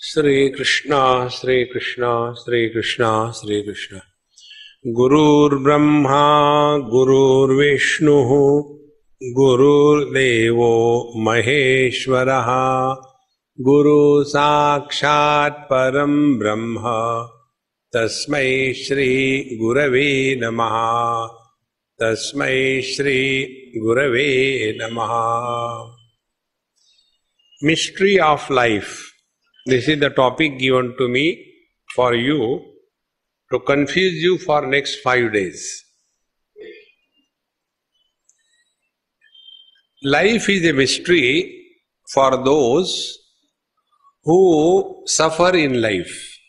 Shri Krishna, Shri Krishna, Shri Krishna, Shri Krishna. Gurur Brahma, Gurur Vishnu, Gurur Devo Maheshwaraha, Guru Sakshat Param Brahma, Tasmai Shri Gurave Namaha, Tasmai Shri Gurave Namaha. Mystery of life. This is the topic given to me for you to confuse you for next 5 days. Life is a mystery for those who suffer in life.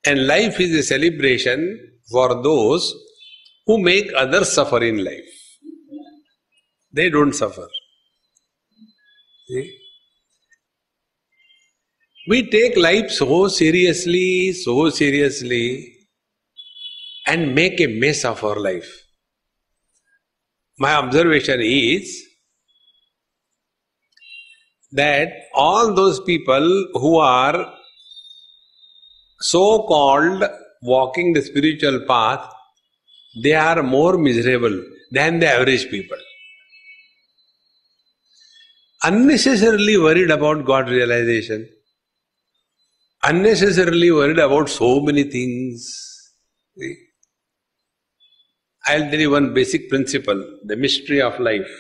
And life is a celebration for those who make others suffer in life. They don't suffer. See? We take life so seriously, and make a mess of our life. My observation is that all those people who are so-called walking the spiritual path, they are more miserable than the average people. Unnecessarily worried about God realization. Unnecessarily worried about so many things. See? I'll tell you one basic principle, the mystery of life.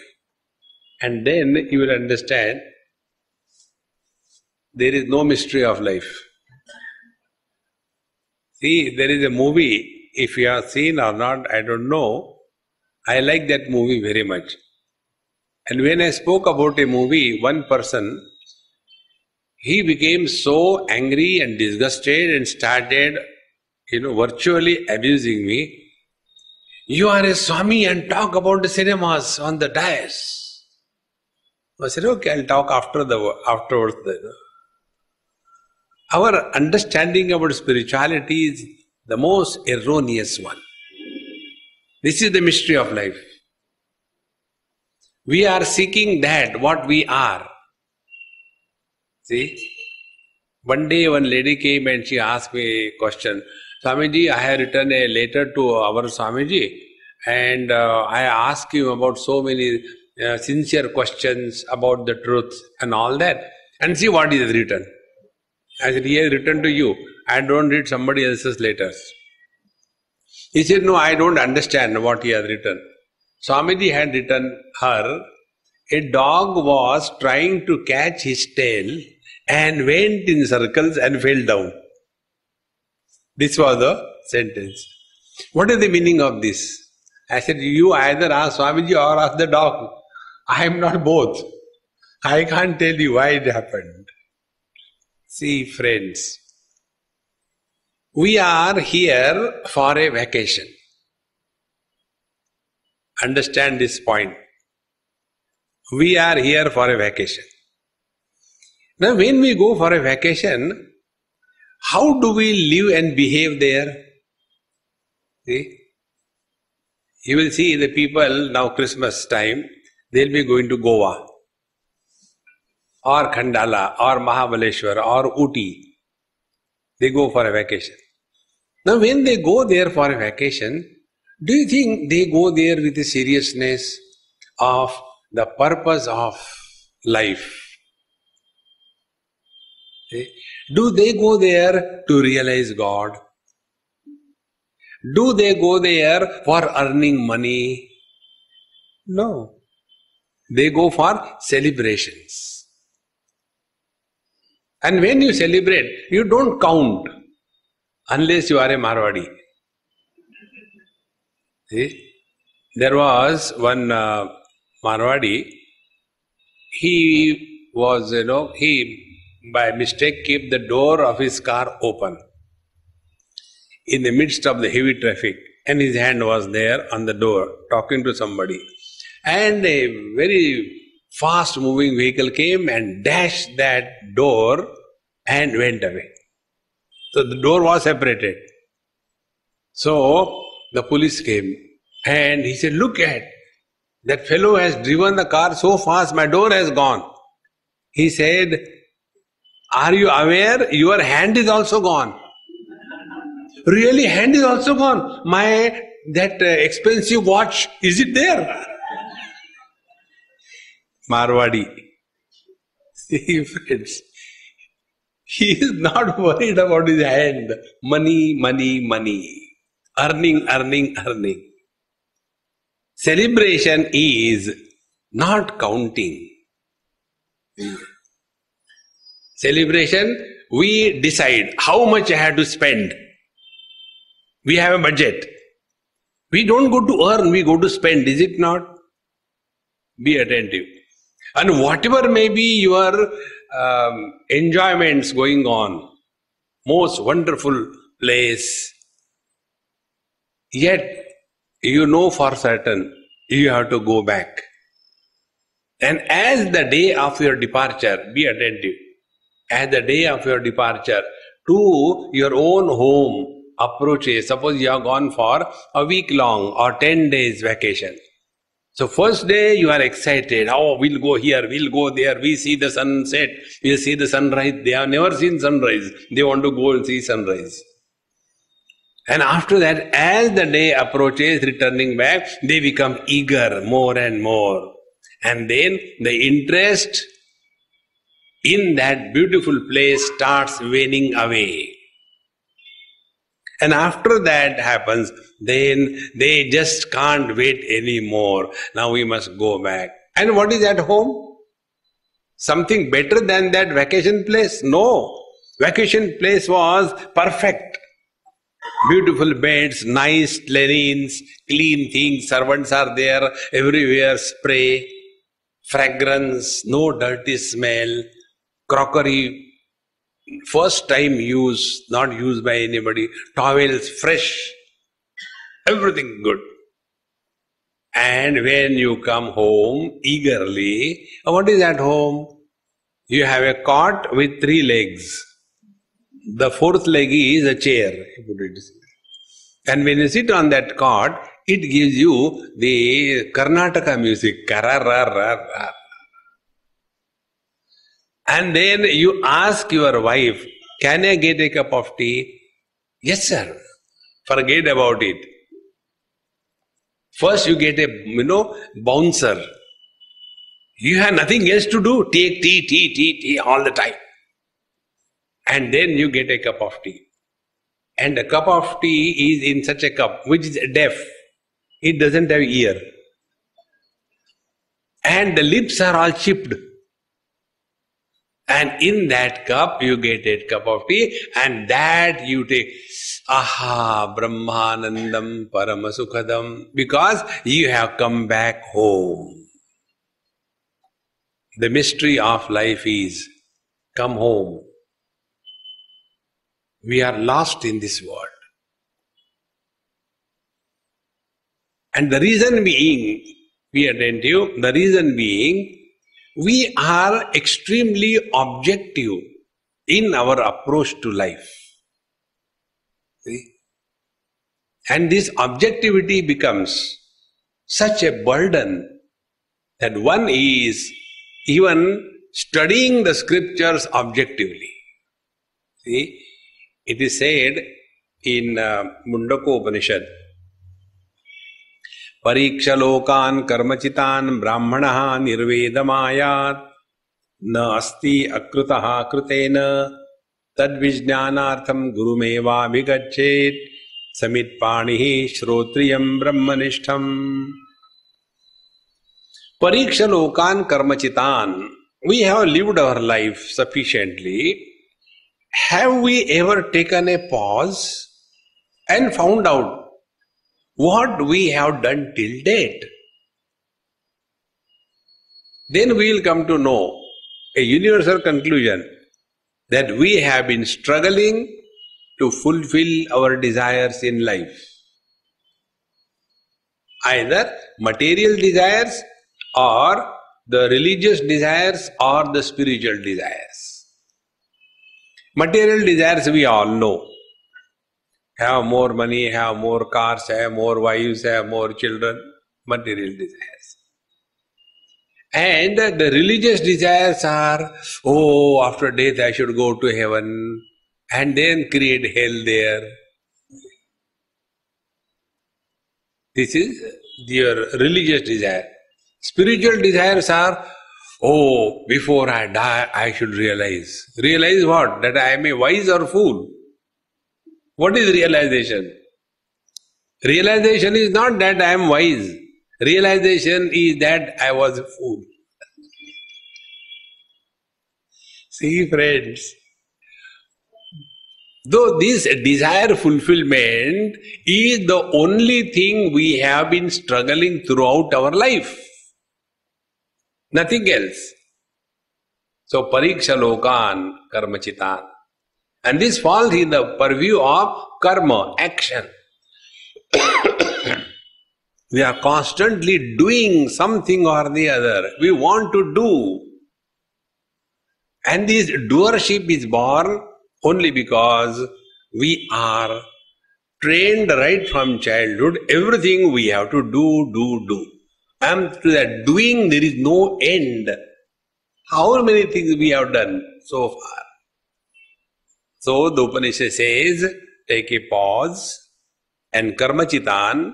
And then you will understand there is no mystery of life. See, there is a movie, if you have seen or not, I don't know. I like that movie very much. And when I spoke about a movie, one person, he became so angry and disgusted and started, virtually abusing me. You are a Swami and talk about the cinemas on the dais. I said, okay, I'll talk afterwards. Our understanding about spirituality is the most erroneous one. This is the mystery of life. We are seeking that, what we are. See, one day one lady came and she asked me a question. Swamiji, I have written a letter to our Swamiji and I asked him about so many sincere questions about the truth and all that. And see what he has written. I said, he has written to you. I don't read somebody else's letters. He said, no, I don't understand what he has written. Swamiji had written her, a dog was trying to catch his tail and went in circles and fell down. This was the sentence. What is the meaning of this? I said, you either ask Swamiji or ask the dog. I am not both. I can't tell you why it happened. See, friends, we are here for a vacation. Understand this point. We are here for a vacation. Now, when we go for a vacation, how do we live and behave there? See? You will see the people now Christmas time, they'll be going to Goa or Khandala or Mahabaleshwar or Ooty. They go for a vacation. Now, when they go there for a vacation, do you think they go there with the seriousness of the purpose of life? Do they go there to realize God? Do they go there for earning money? No. They go for celebrations. And when you celebrate, you don't count unless you are a Marwadi. See? There was one Marwadi, he was, he by mistake kept the door of his car open in the midst of the heavy traffic, and his hand was there on the door talking to somebody. And a very fast moving vehicle came and dashed that door and went away. So the door was separated. So the police came and he said, look at, that fellow has driven the car so fast, my door has gone. He said, Are you aware your hand is also gone? Really, hand is also gone. That expensive watch, is it there? Marwadi. See, friends, he is not worried about his hand. Money, money, money. Earning, earning, earning. Celebration is not counting. Celebration, we decide how much I have to spend. We have a budget. We don't go to earn, we go to spend, is it not? Be attentive. And whatever may be your enjoyments going on, most wonderful place, yet you know for certain you have to go back. And as the day of your departure, be attentive, as the day of your departure to your own home approaches, suppose you have gone for a week long or 10 days vacation. So first day you are excited, oh, we'll go here, we'll go there, we see the sunset, we'll see the sunrise. They have never seen sunrise, they want to go and see sunrise. And after that, as the day approaches, returning back, they become eager more and more. And then the interest in that beautiful place starts waning away. And after that happens, then they just can't wait anymore. Now we must go back. And what is at home? Something better than that vacation place? No. Vacation place was perfect. Beautiful beds, nice linens, clean things, servants are there, everywhere spray, fragrance, no dirty smell, crockery, first time use, not used by anybody, towels fresh, everything good. And when you come home eagerly, what is at home? You have a cot with 3 legs. The 4th leg is a chair. And when you sit on that cot, it gives you the Karnataka music. And then you ask your wife, can I get a cup of tea? Yes, sir. Forget about it. First you get a, bouncer. You have nothing else to do. Take tea all the time. And then you get a cup of tea. And a cup of tea is in such a cup, which is deaf. It doesn't have ear. And the lips are all chipped. And in that cup, you get a cup of tea, and that you take, aha, Brahmanandam Paramasukhadam, because you have come back home. The mystery of life is, come home. We are lost in this world. And the reason being, be attentive, the reason being, we are extremely objective in our approach to life. See? And this objectivity becomes such a burden that one is even studying the scriptures objectively. See? It is said in Mundaka Upanishad, Pariksha lokan karmachitan brahmanaha nirvedamayat na asti akrutaha krutena tad vijnanartham gurumeva vigachet samitpanihi shrotriyam brahmanishtham. Pariksha lokan karmachitan. We have lived our life sufficiently. Have we ever taken a pause and found out what we have done till date? Then we will come to know a universal conclusion that we have been struggling to fulfill our desires in life. Either material desires or the religious desires or the spiritual desires. Material desires we all know. Have more money, have more cars, have more wives, have more children. Material desires. And the religious desires are, oh, after death I should go to heaven and then create hell there. This is your religious desire. Spiritual desires are, oh, before I die, I should realize. Realize what? That I am a wise or fool. What is realization? Realization is not that I am wise. Realization is that I was a fool. See, friends, though this desire fulfillment is the only thing we have been struggling throughout our life, nothing else. So, pariksha lokan karmachitan. And this falls in the purview of karma, action. We are constantly doing something or the other. We want to do. And this doership is born only because we are trained right from childhood. Everything we have to do. And to that doing there is no end. How many things we have done so far? So the Upanishad says, take a pause and karmachitan,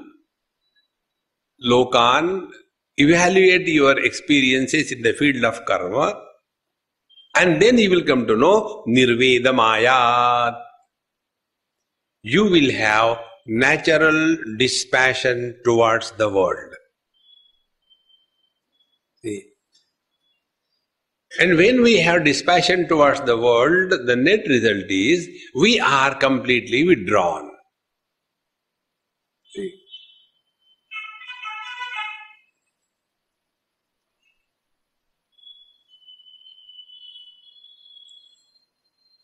lokan, evaluate your experiences in the field of karma, and then you will come to know nirvedamayat. You will have natural dispassion towards the world. See? And when we have dispassion towards the world, the net result is we are completely withdrawn. See?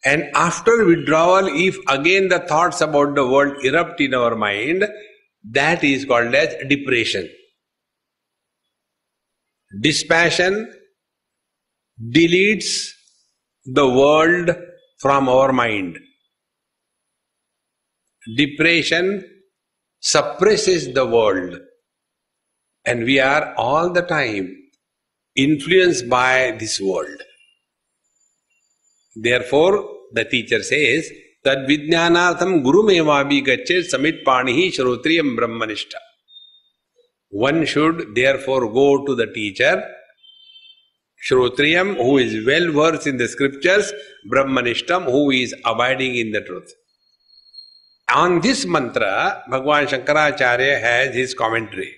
And after withdrawal, if again the thoughts about the world erupt in our mind, that is called as depression. Dispassion deletes the world from our mind. Depression suppresses the world. And we are all the time influenced by this world. Therefore, the teacher says, Tad vijnanatham gurumevabi gachet samit panihi shrotriyam brahmanishta. One should therefore go to the teacher, Shrotriyam, who is well versed in the scriptures, Brahmanishtam, who is abiding in the truth. On this mantra, Bhagavan Shankaracharya has his commentary.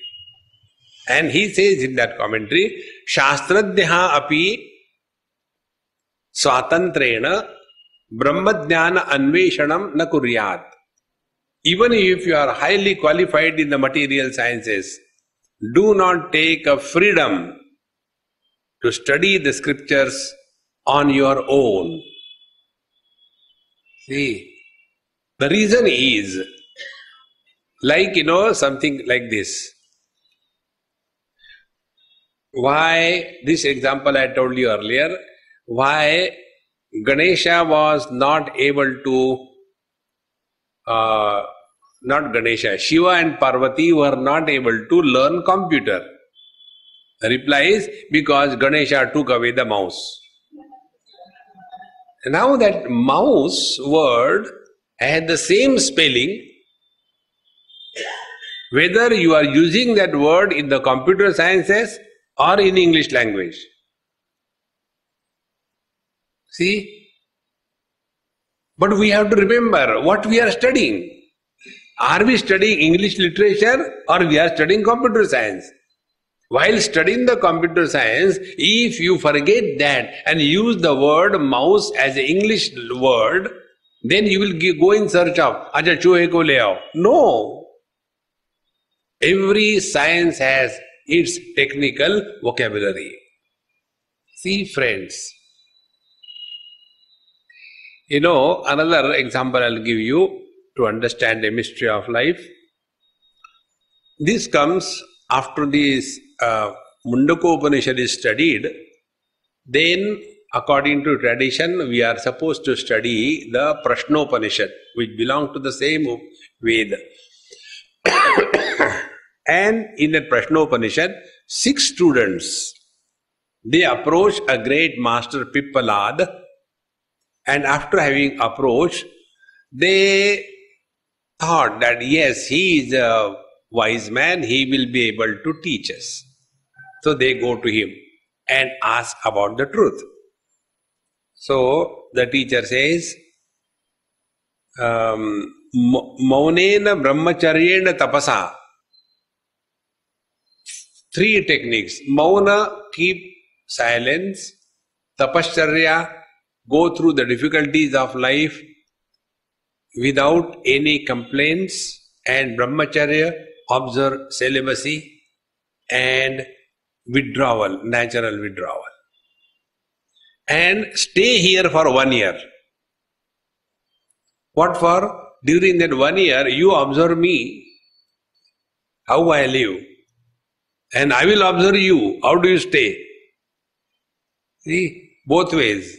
And he says in that commentary, Shastradhyaha api swatantrena brahmadhyana anveshanam na kuryat. Even if you are highly qualified in the material sciences, do not take a freedom to study the scriptures on your own. See, the reason is, like, something like this. Why, this example I told you earlier, why Ganesha was not able to, not Ganesha, Shiva and Parvati were not able to learn computer. The reply is, because Ganesha took away the mouse. Now that mouse word had the same spelling, whether you are using that word in the computer sciences or in English language. See? But we have to remember what we are studying. Are we studying English literature or we are studying computer science? While studying the computer science, if you forget that and use the word mouse as an English word, then you will go in search of, Acha chuhe ko le aao. No. Every science has its technical vocabulary. See, friends. Another example I'll give you to understand the mystery of life. This comes after this Mundaka Upanishad is studied. Then, according to tradition, we are supposed to study the Prashnopanishad, which belong to the same Veda. And in that Prashnopanishad, 6 students They approached a great master Pippalad, and after having approached, they thought that yes, he is a wise man, he will be able to teach us. So they go to him and ask about the truth. So the teacher says, Maunena brahmacharyena tapasa. 3 techniques. Mauna, keep silence. Tapasarya, go through the difficulties of life without any complaints. And brahmacharya, observe celibacy and withdrawal, natural withdrawal. And stay here for 1 year. What for? During that 1 year, you observe me, how I live. And I will observe you, how do you stay. See, both ways.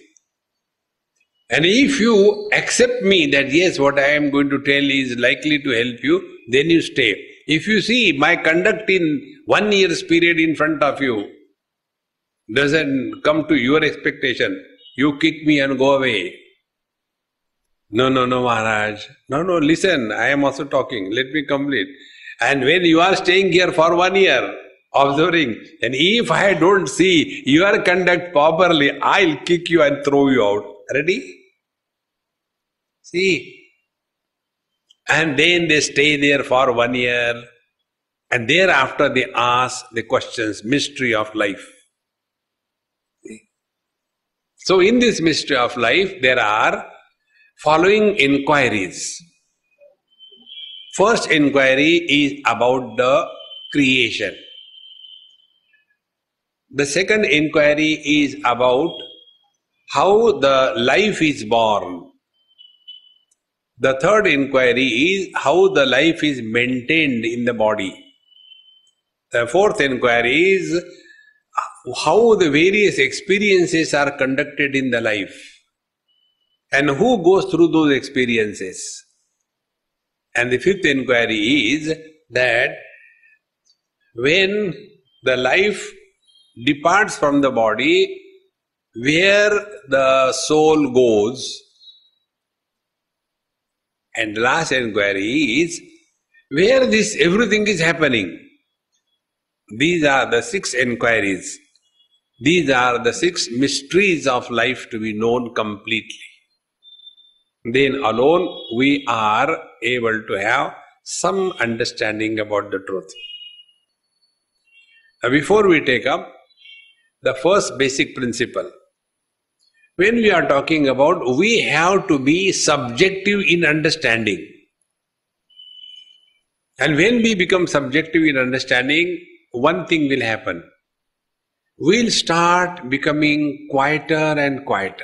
And if you accept me that yes, what I am going to tell is likely to help you, then you stay. If you see my conduct in 1 year's period in front of you doesn't come to your expectation, you kick me and go away. No, Maharaj. No, listen, I am also talking. Let me complete. And when you are staying here for 1 year, observing, and if I don't see your conduct properly, I'll kick you and throw you out. Ready? See? And then they stay there for 1 year, and thereafter they ask the questions, mystery of life. See? So in this mystery of life, there are following inquiries. First inquiry is about the creation. The second inquiry is about how the life is born. The third inquiry is how the life is maintained in the body. The fourth inquiry is how the various experiences are conducted in the life and who goes through those experiences. And the fifth inquiry is that when the life departs from the body, where the soul goes. And the last inquiry is where this everything is happening. These are the 6 inquiries. These are the 6 mysteries of life to be known completely. Then alone we are able to have some understanding about the truth. Now before we take up the first basic principle, when we are talking about, we have to be subjective in understanding. And when we become subjective in understanding, one thing will happen. We'll start becoming quieter and quieter.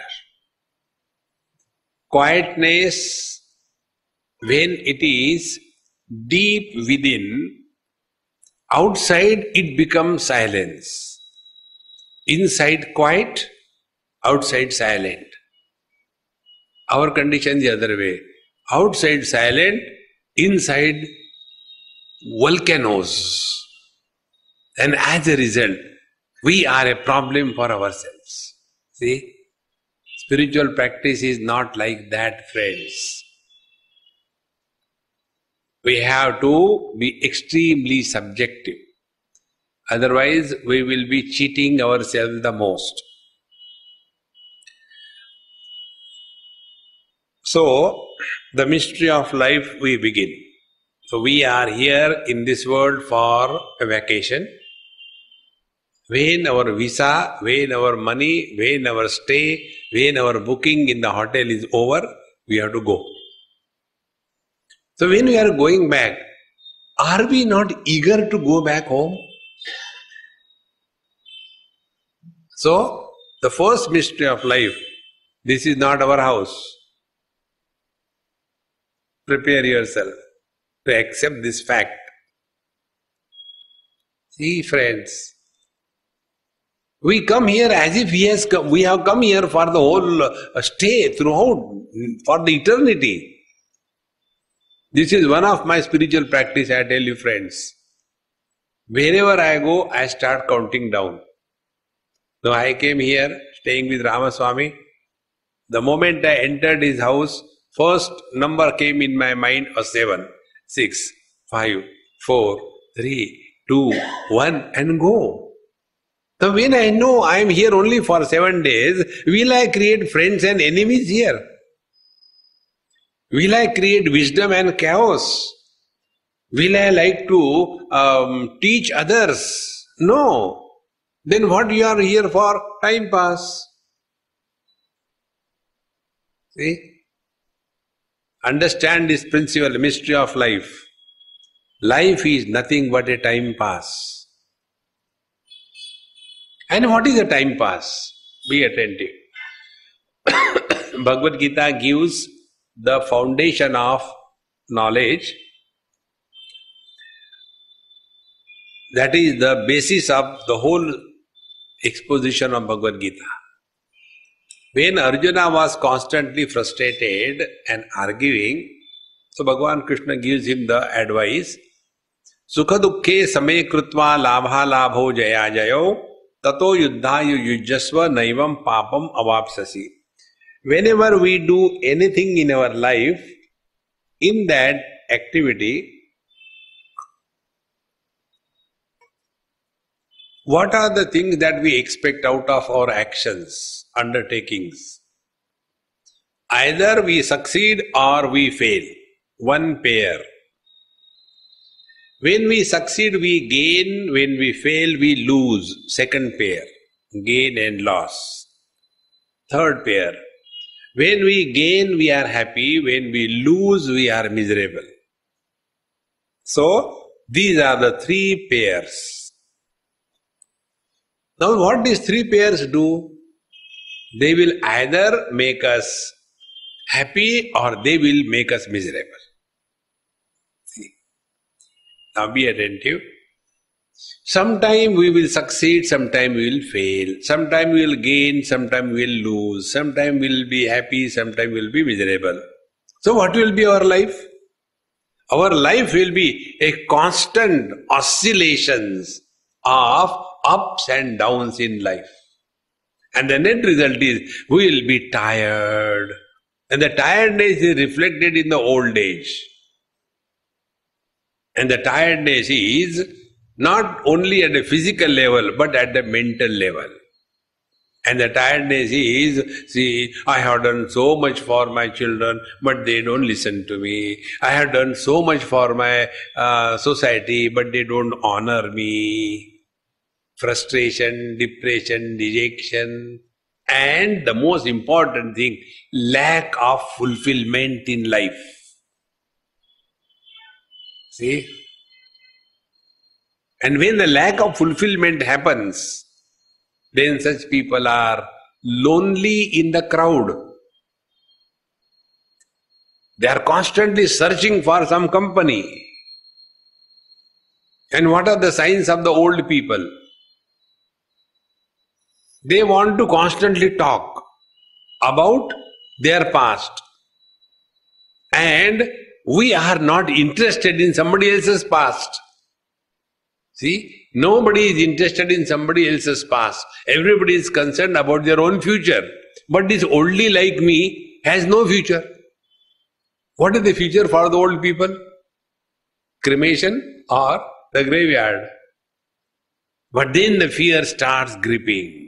Quietness, when it is deep within, outside it becomes silence. Inside quiet, outside silent. Our condition is the other way. Outside silent, inside volcanoes. And as a result, we are a problem for ourselves. See? Spiritual practice is not like that, friends. We have to be extremely subjective. Otherwise, we will be cheating ourselves the most. So, the mystery of life we begin. So, we are here in this world for a vacation. When our visa, when our money, when our stay, when our booking in the hotel is over, we have to go. So, when we are going back, are we not eager to go back home? So, the first mystery of life, this is not our house. Prepare yourself to accept this fact. See, friends, we come here as if we have come here for the whole stay throughout, for the eternity. This is one of my spiritual practice, I tell you, friends. Wherever I go, I start counting down. So I came here staying with Ramaswamy. The moment I entered his house, first number came in my mind was 7, 6, 5, 4, 3, 2, 1 and go. So when I know I am here only for 7 days, will I create friends and enemies here? Will I create wisdom and chaos? Will I like to teach others? No. Then what you are here for? Time pass. See? Understand this principle, mystery of life. Life is nothing but a time pass. And what is a time pass? Be attentive. Bhagavad Gita gives the foundation of knowledge. That is the basis of the whole exposition of Bhagavad Gita. When Arjuna was constantly frustrated and arguing, so Bhagavan Krishna gives him the advice, Sukha dukkhe same krutva labha labho jaya jayo tato yuddhayu yujjasva naivam papam avapsasi. Whenever we do anything in our life, in that activity, what are the things that we expect out of our actions, undertakings? Either we succeed or we fail. One pair. When we succeed, we gain. When we fail, we lose. Second pair. Gain and loss. Third pair. When we gain, we are happy. When we lose, we are miserable. So, these are the 3 pairs. Now what these 3 pairs do? They will either make us happy or they will make us miserable. See? Now be attentive. Sometime we will succeed, sometime we will fail. Sometime we will gain, sometime we will lose. Sometime we will be happy, sometime we will be miserable. So what will be our life? Our life will be a constant oscillations of ups and downs in life. And the net result is we will be tired. And the tiredness is reflected in the old age. And the tiredness is not only at the physical level but at the mental level. And the tiredness is, see, I have done so much for my children, but they don't listen to me. I have done so much for my society, but they don't honor me. Frustration, depression, dejection, and the most important thing, lack of fulfillment in life. See? And when the lack of fulfillment happens, then such people are lonely in the crowd. They are constantly searching for some company. And what are the signs of the old people? They want to constantly talk about their past. And we are not interested in somebody else's past. See, nobody is interested in somebody else's past. Everybody is concerned about their own future. But this oldie like me has no future. What is the future for the old people? Cremation or the graveyard. But then the fear starts gripping.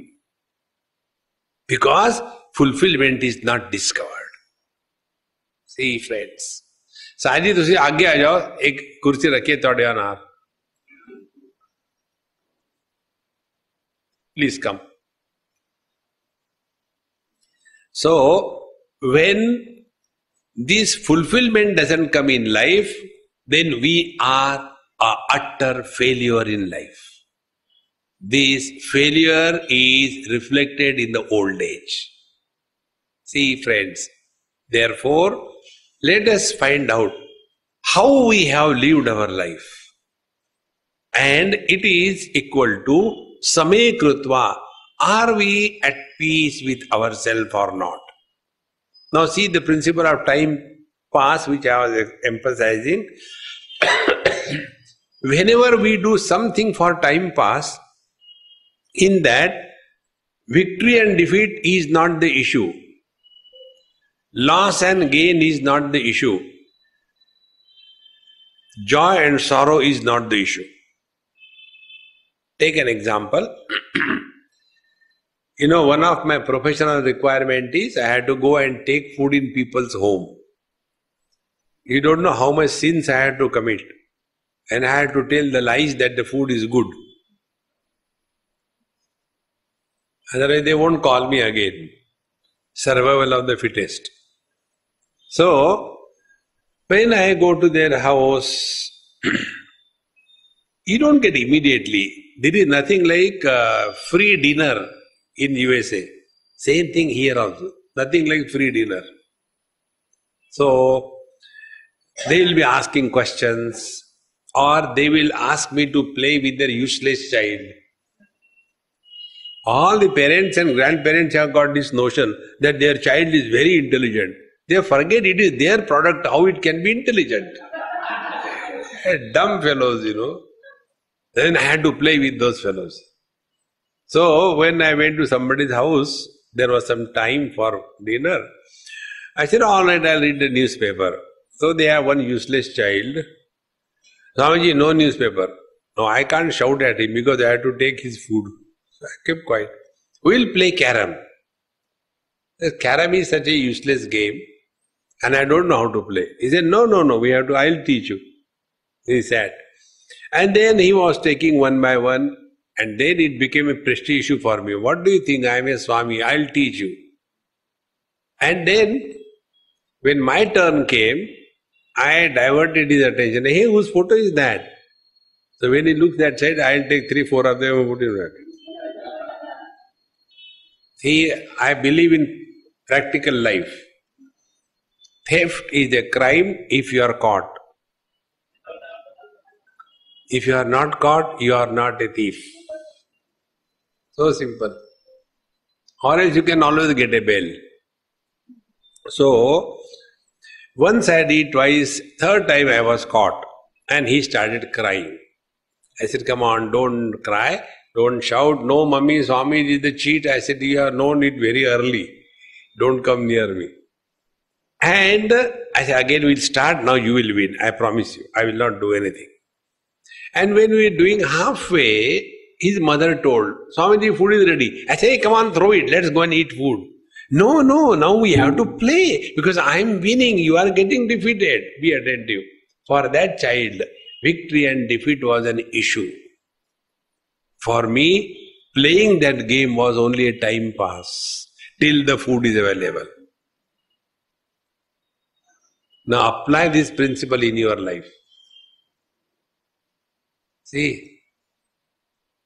Because fulfillment is not discovered. See friends. Saji, तुसी आगे आ जाओ, एक कुर्सी रखिए तोड़े अनार. Please come. So, when this fulfillment doesn't come in life, then we are an utter failure in life. This failure is reflected in the old age. See friends, therefore, let us find out how we have lived our life. And it is equal to same krutva. Are we at peace with ourselves or not? Now see the principle of time pass which I was emphasizing. Whenever we do something for time pass, in that Victory and defeat is not the issue. Loss and gain is not the issue. Joy and sorrow is not the issue. Take an example. One of my professional requirement is I had to go and take food in people's home. You don't know how much sins I had to commit. And I had to tell the lies that the food is good. Otherwise they won't call me again. Survival of the fittest. So, when I go to their house, you don't get immediately. There is nothing like free dinner in USA. Same thing here also. Nothing like free dinner. So, they will be asking questions, or they will ask me to play with their useless child. All the parents and grandparents have got this notion that their child is very intelligent. They forget it is their product, how it can be intelligent. Dumb fellows, Then I had to play with those fellows. So when I went to somebody's house, there was some time for dinner. I said, all right, I'll read the newspaper. So they have one useless child. Swamiji, no newspaper. No, I can't shout at him because I had to take his food. So I kept quiet. We'll play carom. Carom is such a useless game and I don't know how to play. He said, no, I'll teach you. He said. And then he was taking one by one, and then it became a prestige issue for me. What do you think? I am a Swami, I'll teach you. And then, when my turn came, I diverted his attention. Hey, whose photo is that? So when he looks that side, I'll take 3-4 of them and put in that. See, I believe in practical life. Theft is a crime if you are caught. If you are not caught, you are not a thief. So simple. Or else you can always get a bail. So, once I did, twice, third time I was caught and he started crying. I said, come on, don't cry, don't shout, no mummy, Swami did the cheat. I said, you have known it very early, don't come near me. And I said, again we'll start, now you will win, I promise you, I will not do anything. And when we were doing halfway, his mother told, Swamiji, food is ready. I said, hey, come on, throw it, let's go and eat food. No, now we have to play because I am winning, you are getting defeated. Be attentive. For that child, victory and defeat was an issue. For me, playing that game was only a time pass till the food is available. Now apply this principle in your life. See?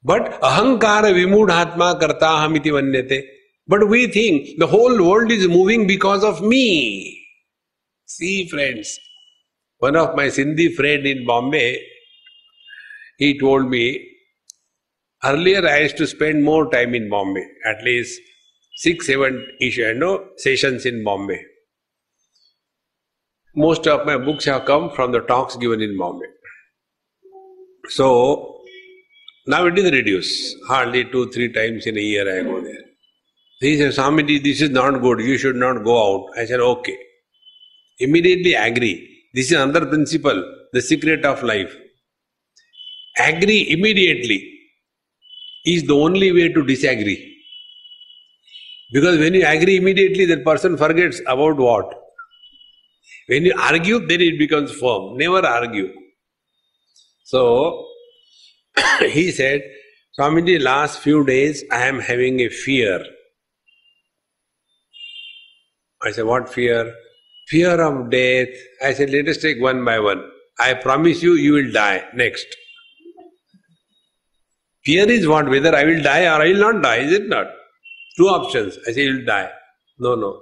But ahankara vimudhatma kartaham iti vanyate. But we think the whole world is moving because of me. See, friends, one of my Sindhi friend in Bombay, he told me, earlier I used to spend more time in Bombay, at least 6-7 sessions in Bombay. Most of my books have come from the talks given in Bombay. So, now it is reduced. Hardly 2-3 times in a year I go there. He said, Swamiji, this is not good, you should not go out. I said, okay. Immediately agree. This is another principle, the secret of life. Agree immediately is the only way to disagree. Because when you agree immediately, that person forgets about what? When you argue, then it becomes firm. Never argue. So, he said, Swamiji, last few days I am having a fear. I said, what fear? Fear of death. I said, let us take one by one. I promise you, you will die. Next. Fear is what? Whether I will die or I will not die, is it not? Two options. I say, you will die. No.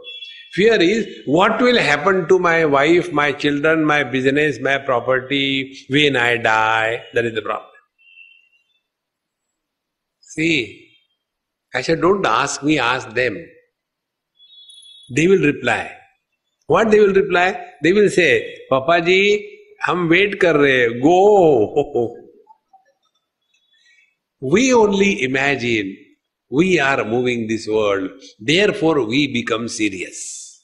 Fear is, what will happen to my wife, my children, my business, my property when I die? That is the problem. See, I said, don't ask me, ask them. They will reply. What they will reply? They will say, Papa ji, hum wait kar rahe, go. We only imagine We are moving this world. Therefore, we become serious.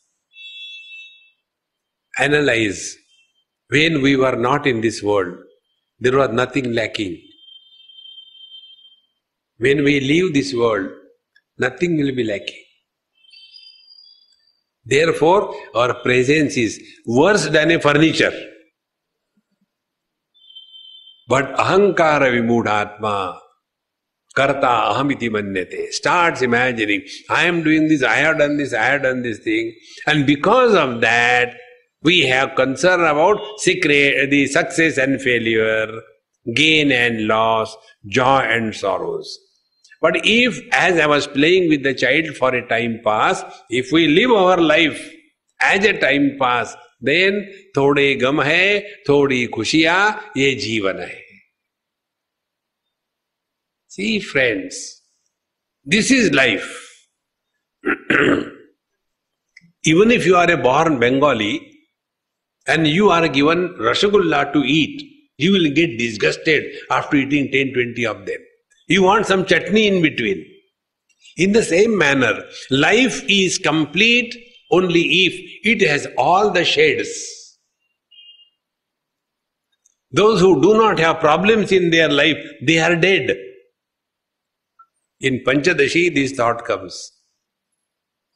Analyze. When we were not in this world, there was nothing lacking. When we leave this world, nothing will be lacking. Therefore, our presence is worse than a furniture. But ahankara vimudhatma karta ahamiti manyate starts imagining, I am doing this, I have done this, I have done this thing. And because of that, we have concern about the success and failure, gain and loss, joy and sorrows. But if, as I was playing with the child for a time pass, if we live our life as a time pass, then thode gam hai, thodi khushiya, ye jeevan hai. See friends, this is life. Even if you are a born Bengali and you are given rasgulla to eat, you will get disgusted after eating 10-20 of them. You want some chutney in between. In the same manner, life is complete only if it has all the shades. Those who do not have problems in their life, they are dead. In Panchadashi, this thought comes.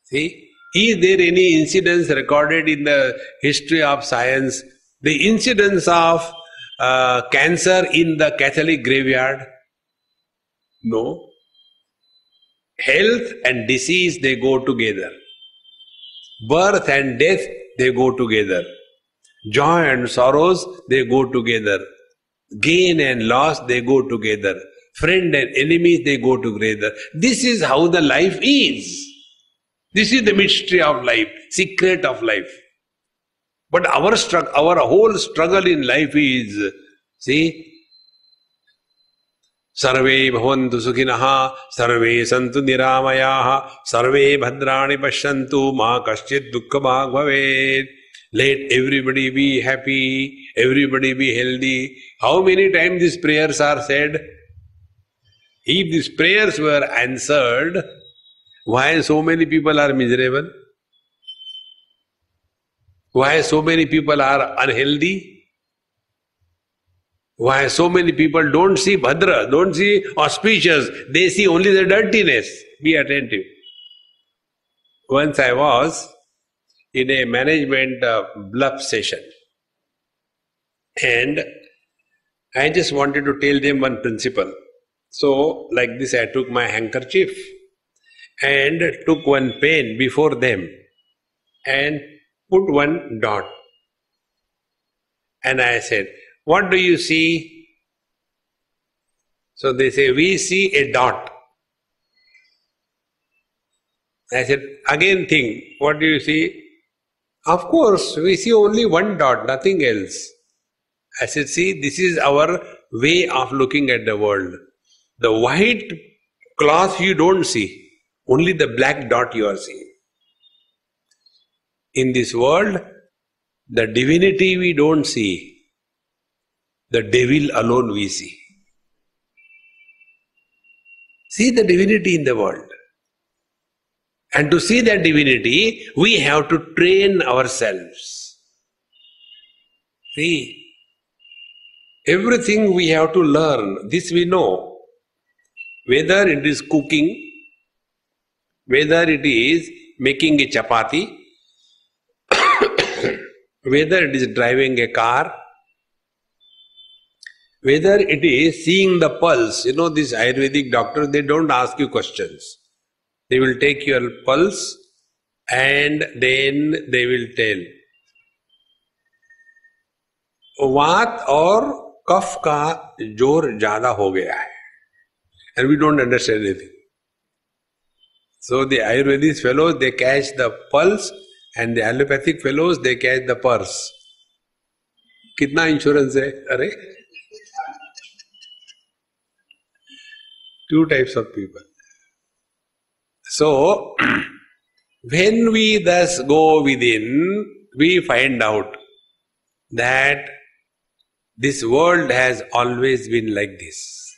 See, is there any incidents recorded in the history of science? The incidence of cancer in the Catholic graveyard? No. Health and disease, they go together. Birth and death, they go together. Joy and sorrows, they go together. Gain and loss, they go together. Friend and enemies, they go together. This is how the life is. This is the mystery of life, secret of life. But our whole struggle in life is, see, Sarve bhavantu sukhinaha, sarve santu niramayaha, sarve bhadrani pashyantu, ma kaschit dukkha bhag bhavet. Let everybody be happy, everybody be healthy. How many times these prayers are said? If these prayers were answered, why so many people are miserable? Why so many people are unhealthy? Why so many people don't see Bhadra, don't see auspicious, they see only the dirtiness. Be attentive. Once I was in a management bluff session and I just wanted to tell them one principle. So, like this, I took my handkerchief and took one pen before them and put one dot. And I said, what do you see? So they say, we see a dot. I said, again think, what do you see? Of course, we see only one dot, nothing else. I said, see, this is our way of looking at the world. The white cloth you don't see, only the black dot you are seeing. In this world, the divinity we don't see, the devil alone we see. See the divinity in the world. And to see that divinity, we have to train ourselves. See, everything we have to learn, this we know. Whether it is cooking, whether it is making a chapati, whether it is driving a car, whether it is seeing the pulse. You know, these Ayurvedic doctors, they don't ask you questions. They will take your pulse and then they will tell. Vaat और कफ का जोर ज़्यादा हो गया है. And we don't understand anything. So the Ayurvedic fellows, they catch the pulse and the allopathic fellows, they catch the purse. कितना insurance है? अरे two types of people. So, when we thus go within, we find out that this world has always been like this.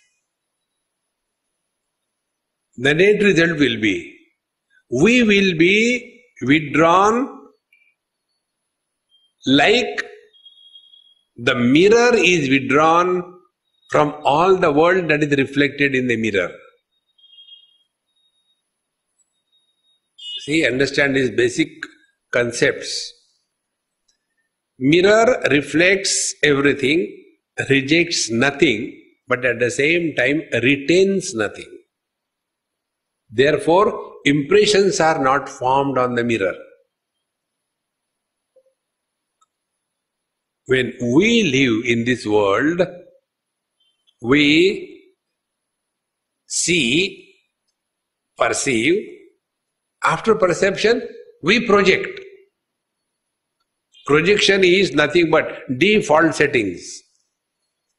the net result will be, we will be withdrawn like the mirror is withdrawn from all the world that is reflected in the mirror. See, understand these basic concepts. Mirror reflects everything, rejects nothing, but at the same time retains nothing. Therefore, impressions are not formed on the mirror. When we live in this world, we see, perceive. After perception, we project. Projection is nothing but default settings.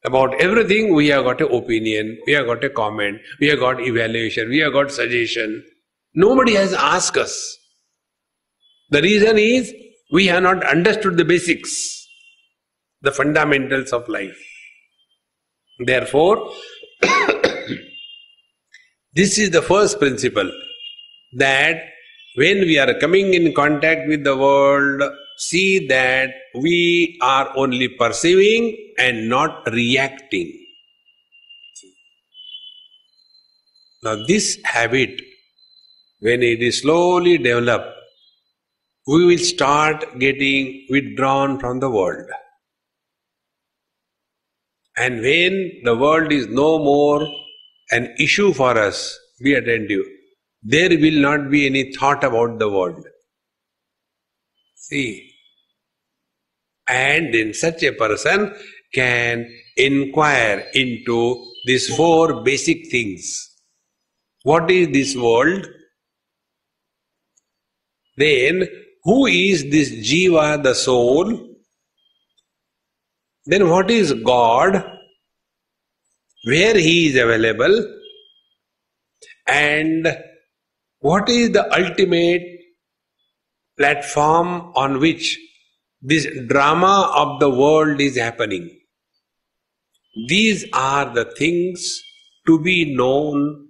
About everything we have got an opinion, we have got a comment, we have got evaluation, we have got suggestion. Nobody has asked us. The reason is we have not understood the basics, the fundamentals of life. Therefore, this is the first principle, that when we are coming in contact with the world, see that we are only perceiving and not reacting. Now this habit, when it is slowly developed, we will start getting withdrawn from the world. And when the world is no more an issue for us, be attentive, there will not be any thought about the world. See, and then such a person can inquire into these four basic things. What is this world? Then, who is this Jiva, the soul? Then what is God? Where He is available? And what is the ultimate platform on which this drama of the world is happening? These are the things to be known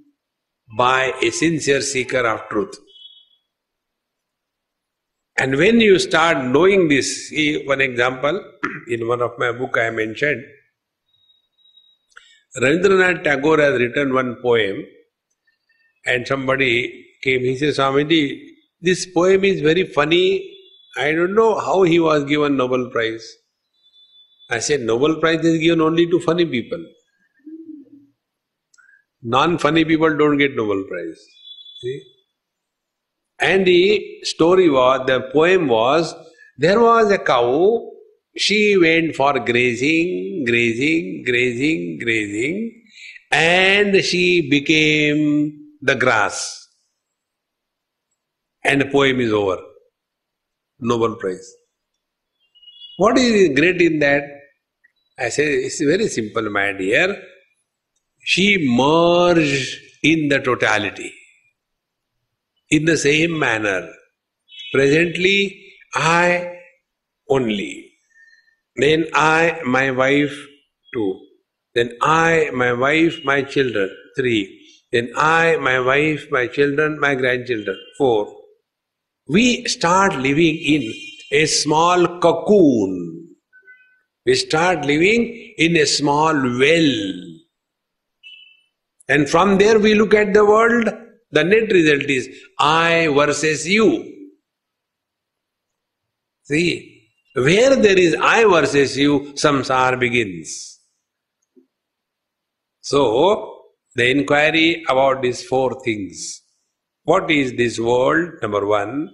by a sincere seeker of truth. And when you start knowing this, see one example, in one of my book I mentioned, Rabindranath Tagore has written one poem, and somebody came, he said, Swamiji, this poem is very funny, I don't know how he was given Nobel Prize. I said, Nobel Prize is given only to funny people. Non-funny people don't get Nobel Prize. See? And the story was, the poem was, there was a cow, she went for grazing, and she became the grass. And the poem is over. Nobel Prize. What is great in that? I say, it's very simple, my dear. She merged in the totality. In the same manner, presently I only, then I, my wife, 2, then I, my wife, my children, 3, then I, my wife, my children, my grandchildren, 4. We start living in a small cocoon. We start living in a small well. And from there we look at the world. The net result is I versus you. See, where there is I versus you, samsara begins. So, the inquiry about these 4 things. What is this world? Number 1.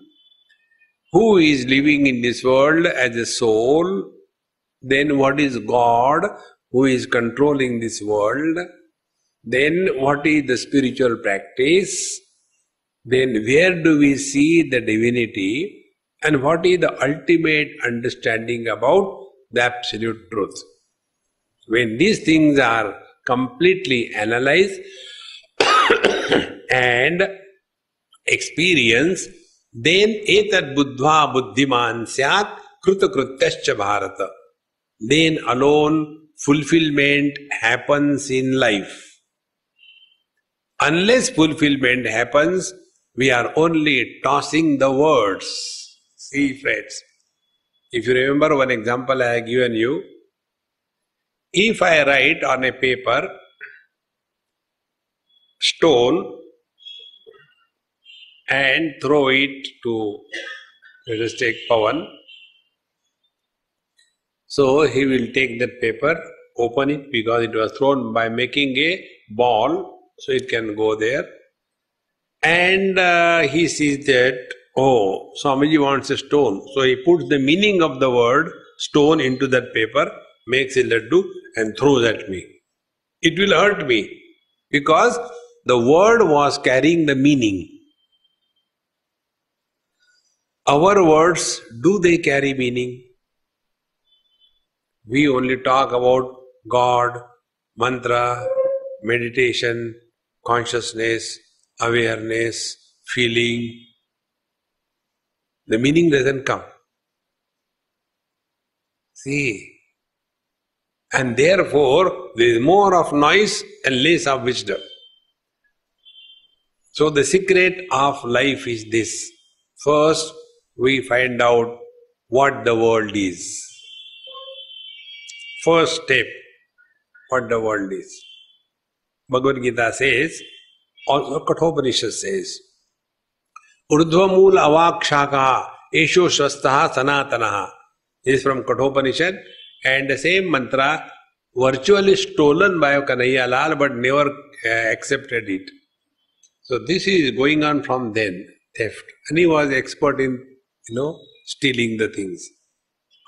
Who is living in this world as a soul? Then what is God? Who is controlling this world? Then what is the spiritual practice? Then where do we see the divinity? And what is the ultimate understanding about the absolute truth? When these things are completely analyzed and experienced, then etat buddhva buddhiman syat kruta krutyascha bharata. Then alone fulfillment happens in life. Unless fulfillment happens, we are only tossing the words. See, friends, if you remember one example I have given you, if I write on a paper, stone, and throw it to, let us take Pawan. So he will take that paper, open it because it was thrown by making a ball, so it can go there. And he sees that, oh, Swamiji wants a stone. So he puts the meaning of the word stone into that paper, makes a laddu and throws at me. It will hurt me because the word was carrying the meaning. Our words, do they carry meaning? We only talk about God, mantra, meditation, consciousness, awareness, feeling. The meaning doesn't come. See? And therefore, there is more of noise and less of wisdom. So the secret of life is this. First, we find out what the world is. First step, what the world is. Bhagavad Gita says, also Kathopanishad says, Urdhva Mool Avakshaka Esho Shvastaha Sanatanaha. This is from Kathopanishad, and the same mantra virtually stolen by Kanhaiya Lal but never accepted it. So this is going on from then, theft. And he was expert in, stealing the things.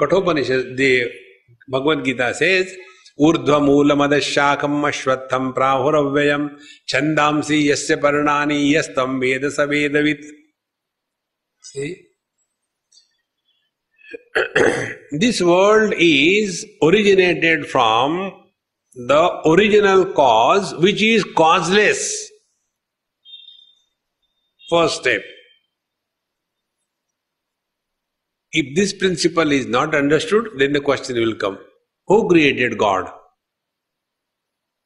Kathopanishad, the Bhagavad Gita says, Urdhva Moolam Adashakam Ashwatham Prahuravayam Chandamsi Yasya Parnani Yastam Veda Savedavit. See? This world is originated from the original cause, which is causeless. First step. If this principle is not understood, then the question will come, who created God?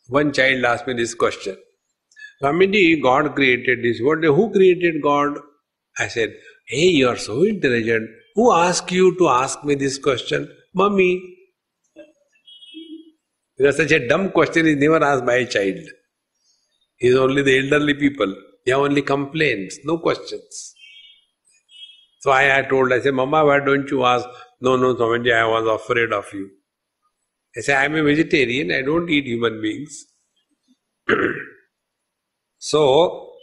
One child asked me this question. Swamiji, God created this world. Who created God? I said, hey, you are so intelligent. Who asked you to ask me this question? Mummy. Because such a dumb question is never asked by a child. It is only the elderly people. They have only complaints, no questions. So I said, Mama, why don't you ask? No, Swamiji, I was afraid of you. I said, I am a vegetarian, I don't eat human beings. So,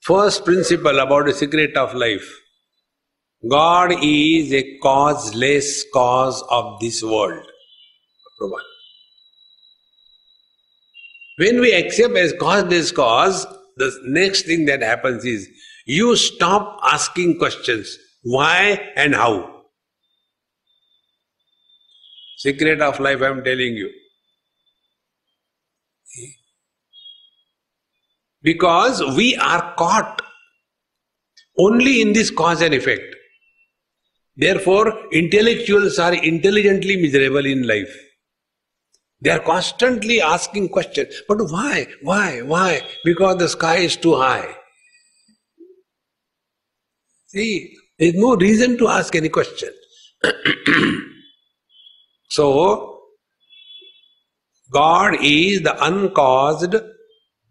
first principle about the secret of life. God is a causeless cause of this world. Number one. When we accept as causeless cause, the next thing that happens is, you stop asking questions. Why and how? Secret of life I am telling you. Because we are caught only in this cause and effect. Therefore, intellectuals are intelligently miserable in life. They are constantly asking questions. But why? Why? Because the sky is too high. See, there is no reason to ask any question. So, God is the uncaused,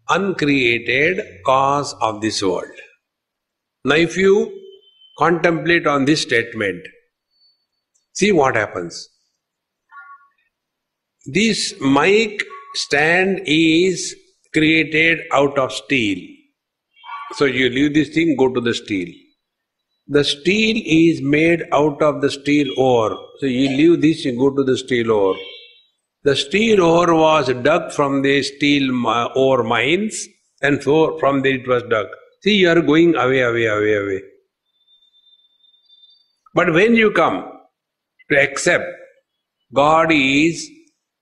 uncreated cause of this world. Now, if you contemplate on this statement, see what happens. This mic stand is created out of steel. So you leave this thing, go to the steel. The steel is made out of the steel ore. So you leave this, you go to the steel ore. The steel ore was dug from the steel ore mines, and so from there it was dug. See, you are going away. But when you come to accept God is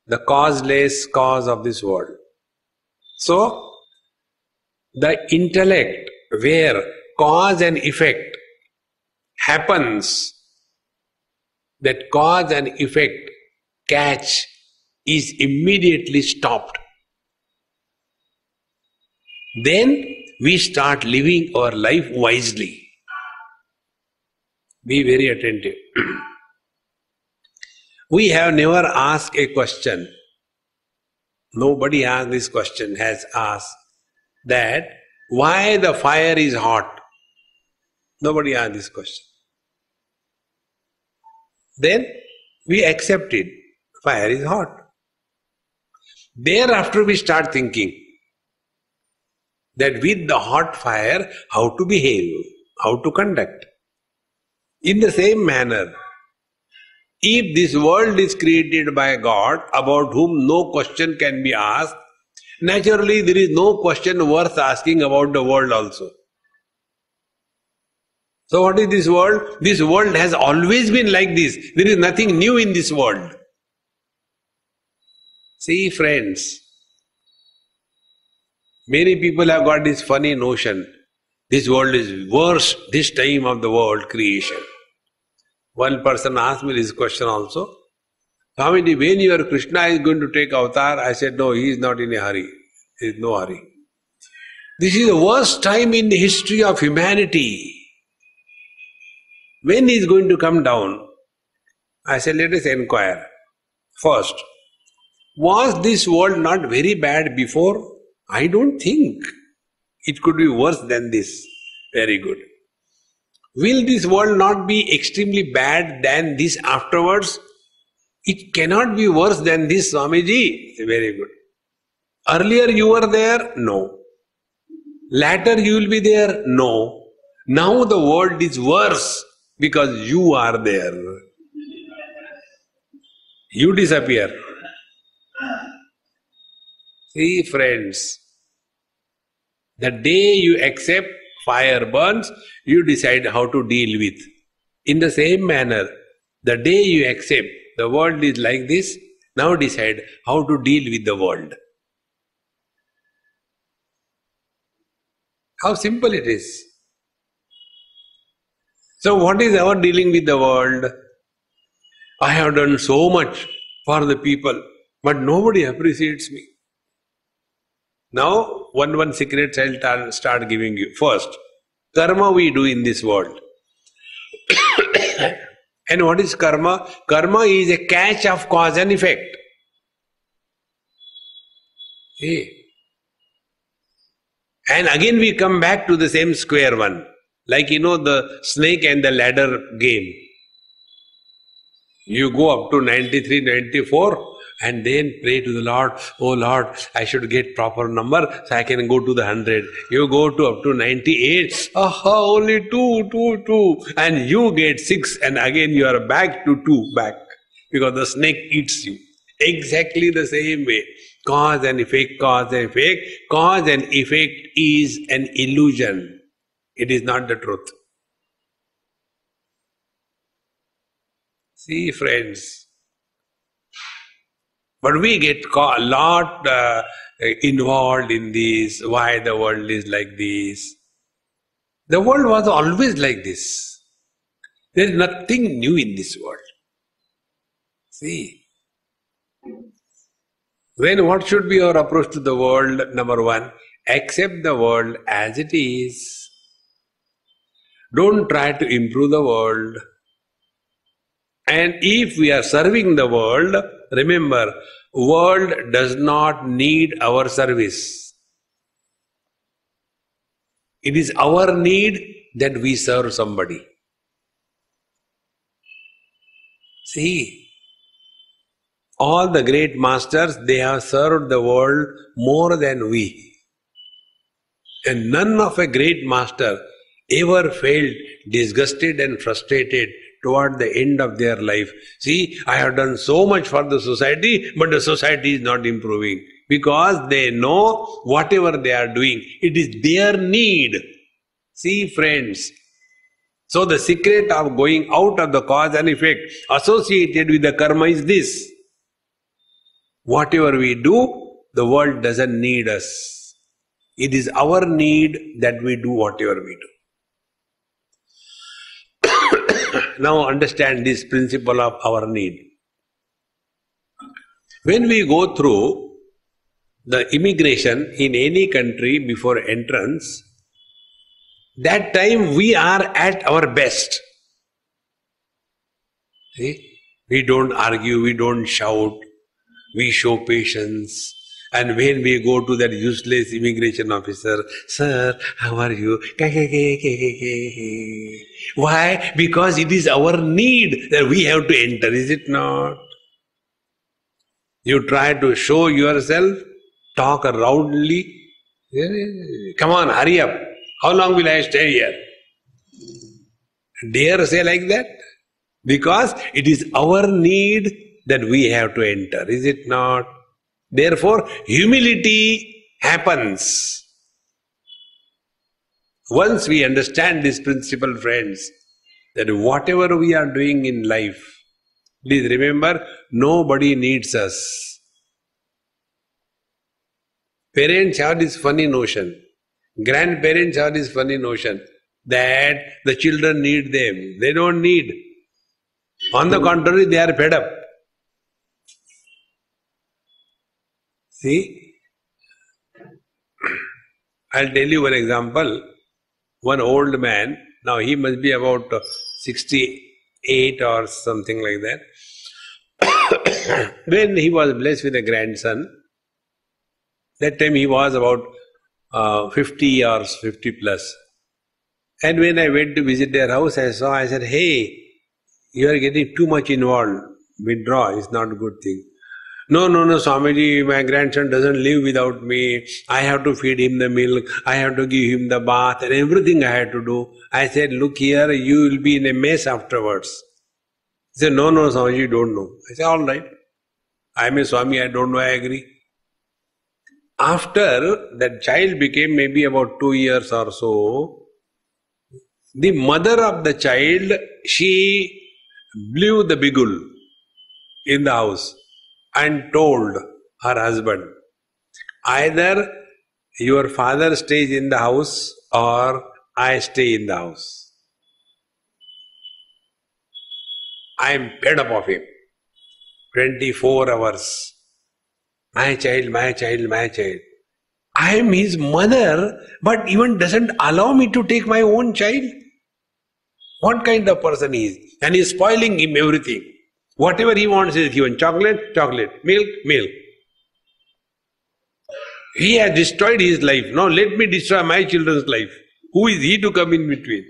the causeless cause of this world. So, the intellect where cause and effect happens, that cause and effect catch is immediately stopped. then we start living our life wisely. Be very attentive. We have never asked a question. Nobody asked this question, has asked that why the fire is hot. Nobody asked this question. Then we accept it. Fire is hot. Thereafter we start thinking that with the hot fire, how to behave, how to conduct. In the same manner, if this world is created by God, about whom no question can be asked, naturally there is no question worth asking about the world also. So what is this world? This world has always been like this. There is nothing new in this world. See, friends, many people have got this funny notion. This world is worse this time of the world creation. One person asked me this question also. Swamiji, when your Krishna is going to take avatar? I said, no, he is not in a hurry. There is no hurry. This is the worst time in the history of humanity. When he is going to come down? I said, let us inquire. First, was this world not very bad before? I don't think. It could be worse than this. Very good. Will this world not be extremely bad than this afterwards? It cannot be worse than this, Swamiji. Very good. Earlier you were there? No. Later you will be there? No. Now the world is worse because you are there. You disappear. See, friends, the day you accept fire burns, you decide how to deal with. In the same manner, the day you accept the world is like this, now decide how to deal with the world. How simple it is. So what is our dealing with the world? I have done so much for the people, but nobody appreciates me. Now, one secret I'll start giving you. First, karma we do in this world. And what is karma? Karma is a catch of cause and effect. Hey. And again we come back to the same square one. Like the snake and the ladder game. You go up to 93, 94 and then pray to the Lord, oh Lord, I should get proper number so I can go to the 100. You go to up to 98, only 2, and you get 6 and again you are back to 2 back because the snake eats you. Exactly the same way. Cause and effect, cause and effect. Cause and effect is an illusion. It is not the truth. See, friends, but we get a lot involved in this, why the world is like this. The world was always like this. There is nothing new in this world. See, then what should be our approach to the world? Number one, accept the world as it is. Don't try to improve the world. And if we are serving the world, remember, world does not need our service. It is our need that we serve somebody. See, all the great masters, they have served the world more than we. And none of a great master ever felt disgusted and frustrated toward the end of their life. See, I have done so much for the society, but the society is not improving. Because they know whatever they are doing, it is their need. See, friends, so the secret of going out of the cause and effect associated with the karma is this. Whatever we do, the world doesn't need us. It is our need that we do whatever we do. Now understand this principle of our need. When we go through the immigration in any country before entrance, that time we are at our best. See? We don't argue, we don't shout, we show patience. And when we go to that useless immigration officer, sir, how are you? Why? Because it is our need that we have to enter, is it not? You try to show yourself, talk loudly. Come on, hurry up. How long will I stay here? Dare say like that? Because it is our need that we have to enter, is it not? Therefore, humility happens. Once we understand this principle, friends, that whatever we are doing in life, please remember, nobody needs us. Parents have this funny notion, grandparents have this funny notion that the children need them. They don't need. On the contrary, they are fed up. See, I'll tell you one example. One old man, now he must be about 68 or something like that. When he was blessed with a grandson, that time he was about 50 or 50 plus. And when I went to visit their house, I said, hey, you are getting too much involved. Withdraw, it's not a good thing. No, Swamiji, my grandson doesn't live without me. I have to feed him the milk. I have to give him the bath and everything I had to do. I said, look here, you will be in a mess afterwards. He said, no, Swamiji, you don't know. I said, all right. I am a Swami, I don't know, I agree. After that child became maybe about 2 years or so, the mother of the child, she blew the bigul in the house and told her husband, either your father stays in the house or I stay in the house. I am fed up of him. 24 hours. My child, my child, my child. I am his mother, but even doesn't allow me to take my own child. What kind of person he is? And he is spoiling him everything. Whatever he wants is given. Chocolate, chocolate. Milk, milk. He has destroyed his life. Now let me destroy my children's life. Who is he to come in between?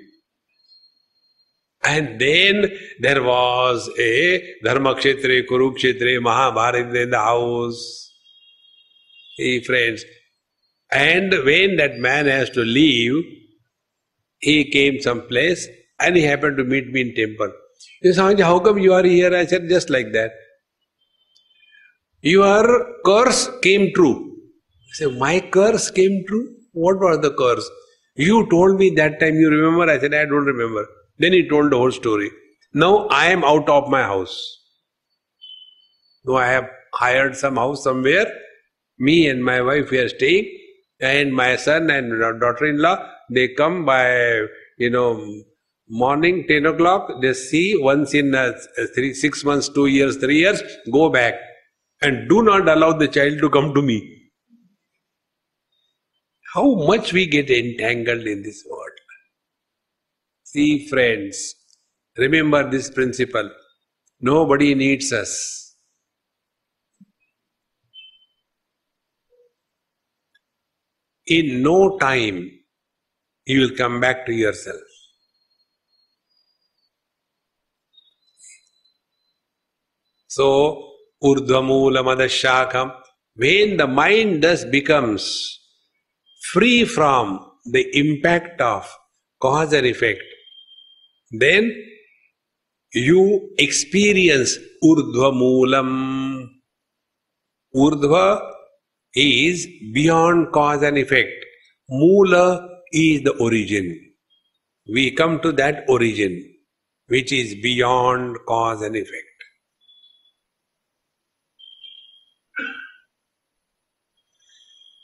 And then there was a Dharmakshetre, Kurukshetre, Mahabharata in the house. Hey friends. And when that man has to leave, he came someplace and he happened to meet me in temple. He said, Swamiji, how come you are here? I said, just like that. Your curse came true. He said, my curse came true? What was the curse? You told me that time, you remember? I said, I don't remember. Then he told the whole story. Now I am out of my house. Now I have hired some house somewhere. Me and my wife, we are staying. And my son and daughter-in-law, they come by, morning 10 o'clock, they see once in 6 months, 2 years, 3 years, go back. And do not allow the child to come to me. How much we get entangled in this world. See friends, remember this principle. Nobody needs us. In no time, you will come back to yourself. So, urdhvamoolam adashakam, when the mind thus becomes free from the impact of cause and effect, then you experience urdhvamoolam. Urdhva is beyond cause and effect. Moola is the origin. We come to that origin, which is beyond cause and effect.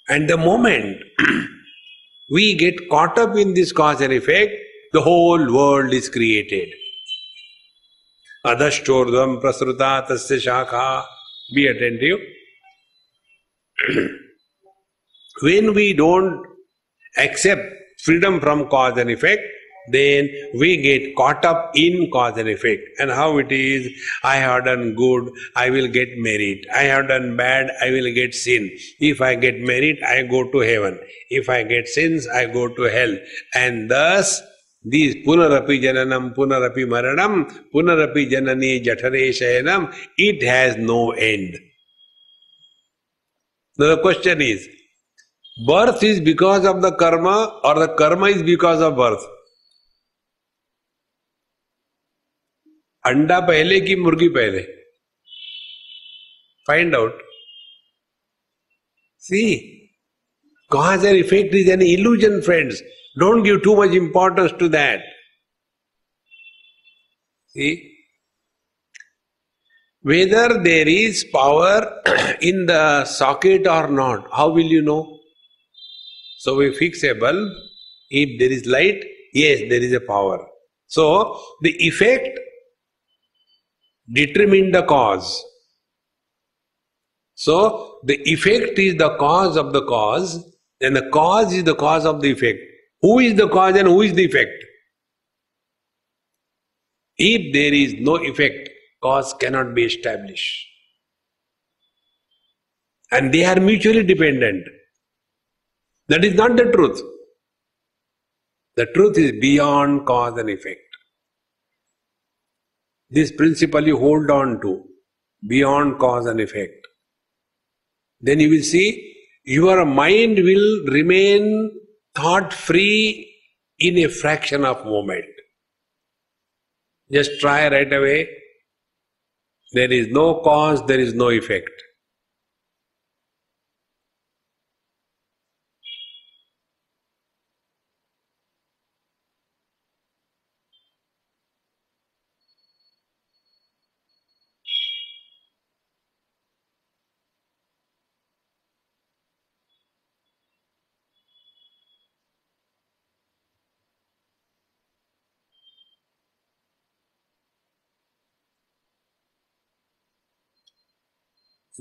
And the moment we get caught up in this cause and effect, the whole world is created. Adashtordvam prasruta tasya shakha. Be attentive. When we don't accept freedom from cause and effect, then we get caught up in cause and effect. And how it is, I have done good, I will get merit. I have done bad, I will get sin. If I get merit, I go to heaven. If I get sins, I go to hell. And thus, these punarapi jananam, punarapi maranam, punarapi janani jathare shayanam, it has no end. Now the question is, birth is because of the karma or the karma is because of birth? अंडा पहले की मुर्गी पहले? Find out. See, cause and effect is an illusion, friends. Don't give too much importance to that. See, whether there is power in the socket or not, how will you know? So we fix a bulb. If there is light, yes, there is a power. So the effect determine the cause. So the effect is the cause of the cause, and the cause is the cause of the effect. Who is the cause and who is the effect? If there is no effect, cause cannot be established. And they are mutually dependent. That is not the truth. The truth is beyond cause and effect. This principle you hold on to, beyond cause and effect. Then you will see, your mind will remain thought-free in a fraction of a moment. Just try right away. There is no cause, there is no effect.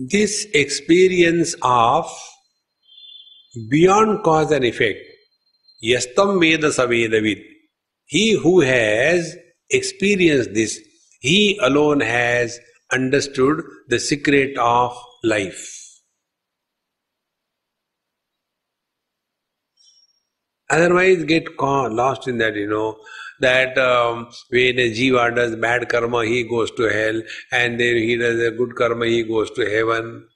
This experience of beyond cause and effect, yastam veda savedavid, he who has experienced this, he alone has understood the secret of life. Otherwise get lost in that, that when a jiva does bad karma, he goes to hell, and then he does a good karma, he goes to heaven.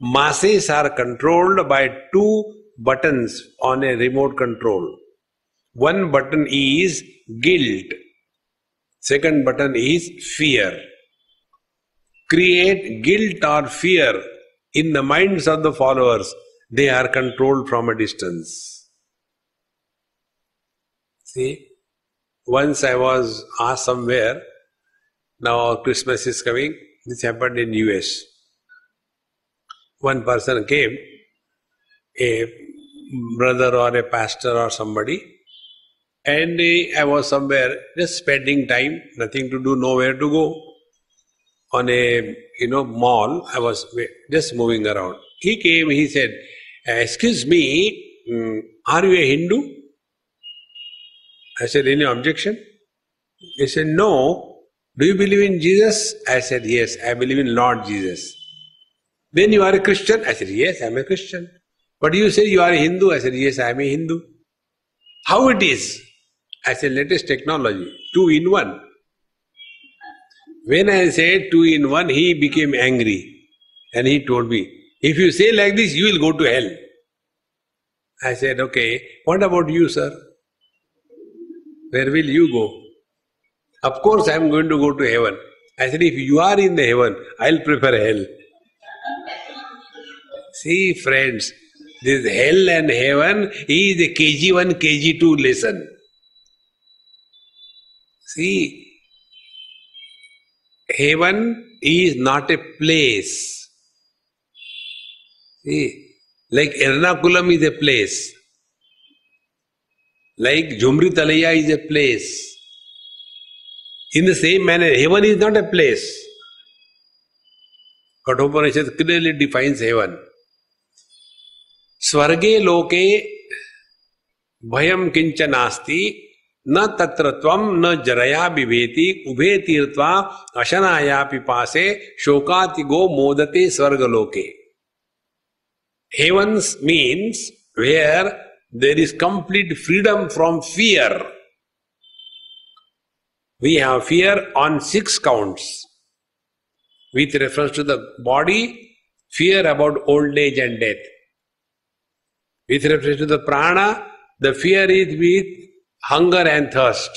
Masses are controlled by two buttons on a remote control. One button is guilt. Second button is fear. Create guilt or fear in the minds of the followers. They are controlled from a distance. See, once I was asked somewhere, now Christmas is coming, this happened in US. One person came, a brother or a pastor or somebody, and I was somewhere just spending time, nothing to do, nowhere to go. On a mall, I was just moving around. He came, he said, "Excuse me, are you a Hindu?" I said, "Any objection?" He said, "No. Do you believe in Jesus?" I said, "Yes, I believe in Lord Jesus." "Then you are a Christian?" I said, "Yes, I am a Christian." "But you say you are a Hindu?" I said, "Yes, I am a Hindu." "How it is?" I said, "Latest technology, 2 in 1. When I said 2 in 1, he became angry and he told me, "If you say like this, you will go to hell." I said, "Okay, what about you, sir? Where will you go?" "Of course, I am going to go to heaven." I said, "If you are in the heaven, I'll prefer hell." See, friends, this hell and heaven is a KG1, KG2 lesson. See, heaven is not a place. See, like Ernakulam is a place. Like Jhumri Talaya is a place. In the same manner, heaven is not a place. Kathopanishad clearly defines heaven. Swarge loke bhayam kincha nasti na tatra tvam na jaraya bibheti ubhe tirtva ashanaya pipase shokati go modate swargaloke. Heavens means where there is complete freedom from fear. We have fear on 6 counts. With reference to the body, fear about old age and death. With reference to the prana, the fear is with hunger and thirst.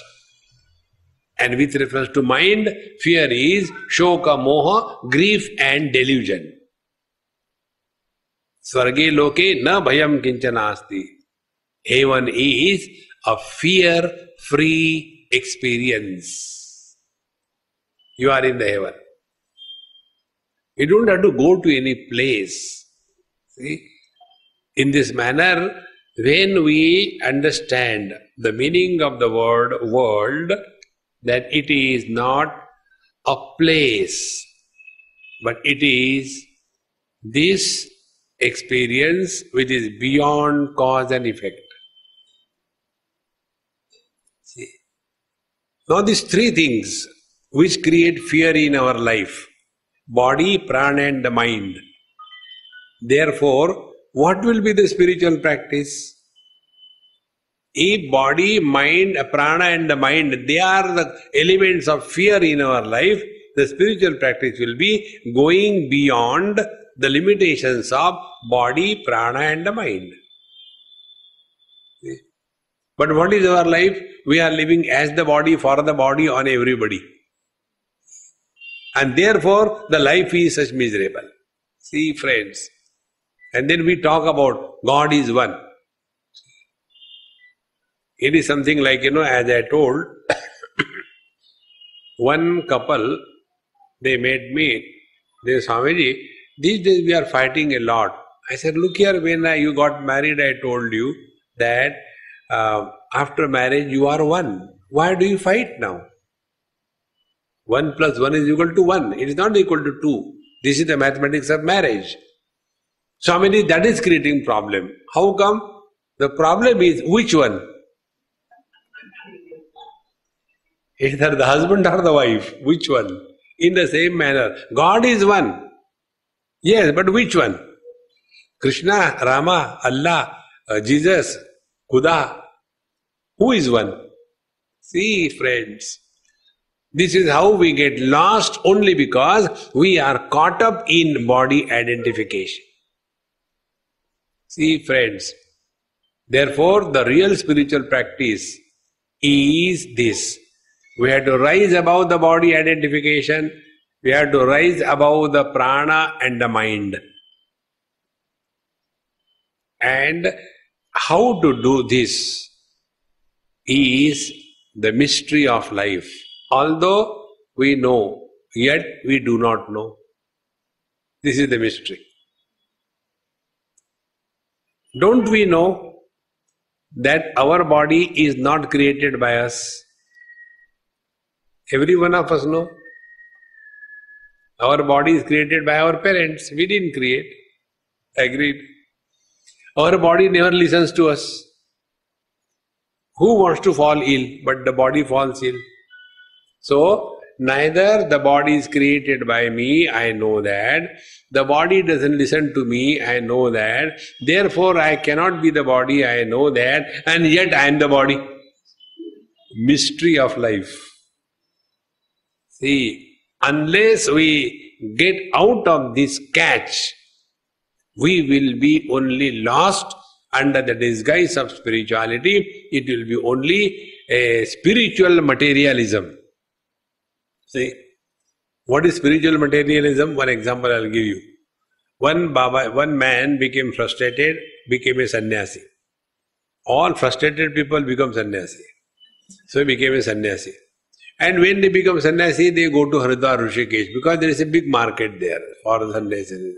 And with reference to mind, fear is shoka, moha, grief and delusion. Swarge loke na bhayam kinchana asti. Heaven is a fear-free experience. You are in the heaven. You don't have to go to any place. See? In this manner, when we understand the meaning of the word world, that it is not a place, but it is this experience which is beyond cause and effect. See? Now these 3 things which create fear in our life, body, prana and the mind. Therefore, what will be the spiritual practice? If body, mind, prana and the mind, they are the elements of fear in our life, the spiritual practice will be going beyond the limitations of body, prana and the mind. See? But what is our life? We are living as the body, for the body, on everybody. And therefore, the life is such miserable. See, friends. And then we talk about God is one. It is something like, as I told, one couple, they made me, they said, Swamiji, these days we are fighting a lot. I said, look here, when you got married, I told you that after marriage you are one. Why do you fight now? 1 plus 1 is equal to 1. It is not equal to 2. This is the mathematics of marriage. Swamiji, that is creating problem. How come? The problem is which one? Either the husband or the wife. Which one? In the same manner, God is one. Yes, but which one? Krishna, Rama, Allah, Jesus, Khuda. Who is one? See, friends, this is how we get lost, only because we are caught up in body identification. See, friends, therefore the real spiritual practice is this. We have to rise above the body identification. We have to rise above the prana and the mind. And how to do this is the mystery of life. Although we know, yet we do not know. This is the mystery. Don't we know that our body is not created by us? Every one of us know. Our body is created by our parents. We didn't create. Agreed. Our body never listens to us. Who wants to fall ill, but the body falls ill? So, neither the body is created by me, I know that. The body doesn't listen to me, I know that. Therefore, I cannot be the body, I know that. And yet I am the body. Mystery of life. See, unless we get out of this catch, we will be only lost under the disguise of spirituality. It will be only a spiritual materialism. See, what is spiritual materialism? One example I will give you. One man became frustrated, became a sannyasi. All frustrated people become sannyasi. So he became a sannyasi. And when they become sannyasi, they go to Haridwar, Rishikesh, because there is a big market there for sannyasis.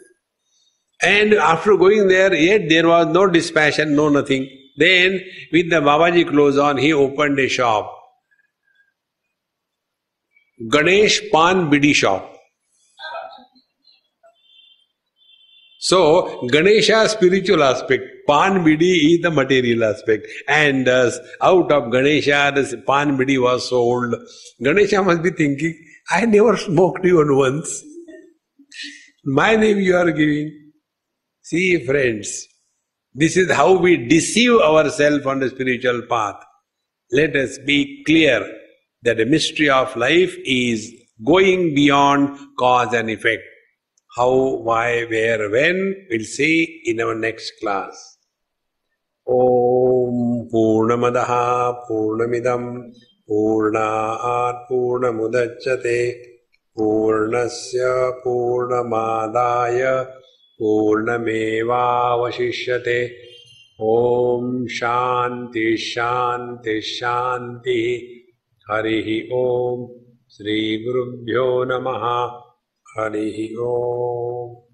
And after going there, yet there was no dispassion, no nothing. Then, with the Babaji clothes on, he opened a shop. Ganesh Pan Bidi shop. So, Ganesha spiritual aspect, Pan Bidi is the material aspect. And out of Ganesha, the Pan Bidi was sold. Ganesha must be thinking, I never smoked even once. My name you are giving. See, friends, this is how we deceive ourselves on the spiritual path. Let us be clear that the mystery of life is going beyond cause and effect. How, why, where, when, we'll see in our next class. Om Purnamadaha Purnamidam Purnaat Purnamudachyate Purnasya Purnamadaya Purnamevavashishyate. Om Shanti Shanti Shanti. Harihi Om. Shri Gurubhyo Namaha. Harihi Om.